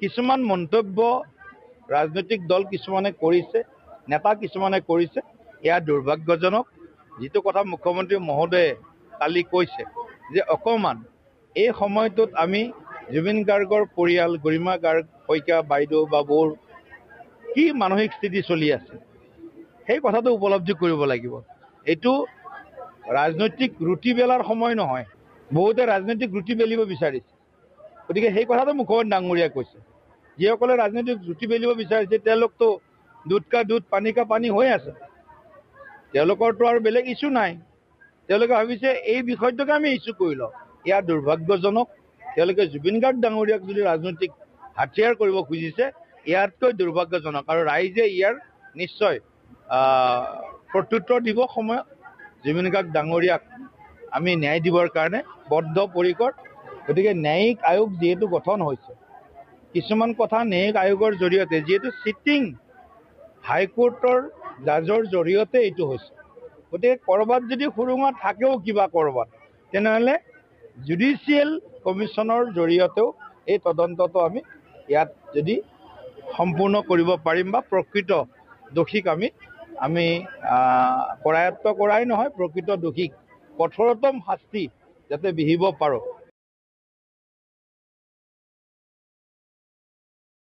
কিছুমান মন্তব্য ৰাজনৈতিক দল কিছুমানে কৰিছে, নেতা কিছুমানে কৰিছে, এয়া দুৰ্ভাগ্যজনক। যিটো কথা মুখ্যমন্ত্ৰী মহোদয়ে কালি কৈছে যে অকণমান এই সময়টোত আমি জুবিন গাৰ্গৰ পৰিয়াল, গৰিমা গাৰ্গ শইকীয়া বাইদেউ বা বৌৰ কি মানসিক স্থিতি চলি আছে সেই কথাটো উপলব্ধি কৰিব লাগিব। এইটো ৰাজনৈতিক ৰুটি বেলাৰ সময় নহয়। বহুতে ৰাজনৈতিক ৰুটি বেলিব বিচাৰিছে, গতিকে সেই কথাটো মুখ্যমন্ত্ৰী ডাঙৰীয়াই কৈছে। যিসকলে ৰাজনৈতিক ৰুটি বেলিব বিচাৰিছে তেওঁলোকতো দুধ কা দুধ পানী কা পানী হৈ আছে, তেওঁলোকৰতো আৰু বেলেগ ইছ্যু নাই। তেওঁলোকে ভাবিছে এই বিষয়টোকে আমি ইছ্যু কৰি লওঁ। এয়া দুৰ্ভাগ্যজনক। তেওঁলোকে জুবিন গাৰ্গ ডাঙৰীয়াক যদি ৰাজনৈতিক হাতিয়াৰ কৰিব খুজিছে, ইয়াতকৈ দুৰ্ভাগ্যজনক। আৰু ৰাইজে ইয়াৰ নিশ্চয় প্ৰত্যুত্তৰ দিব সময়ত। জুবিন গাৰ্গ ডাঙৰীয়াক আমি ন্যায় দিবৰ কাৰণে বদ্ধপৰিকৰ। গতিকে ন্যায়িক আয়োগ যিহেতু গঠন হৈছে, কিছুমান কথা ন্যায়িক আয়োগৰ জৰিয়তে, যিহেতু চিটিং হাইকোৰ্টৰ জাজৰ জৰিয়তে এইটো হৈছে, গতিকে ক'ৰবাত যদি সুৰুঙা থাকেও কিবা ক'ৰবাত, তেনেহ'লে জুডিচিয়েল কমিশ্যনৰ জৰিয়তেও এই তদন্তটো আমি ইয়াত যদি সম্পূৰ্ণ কৰিব পাৰিম বা প্ৰকৃত দোষীক আমি কৰায়ত্ব কৰাই নহয়, প্ৰকৃত দোষীক কঠোৰতম শাস্তি যাতে বিহিব পাৰোঁ,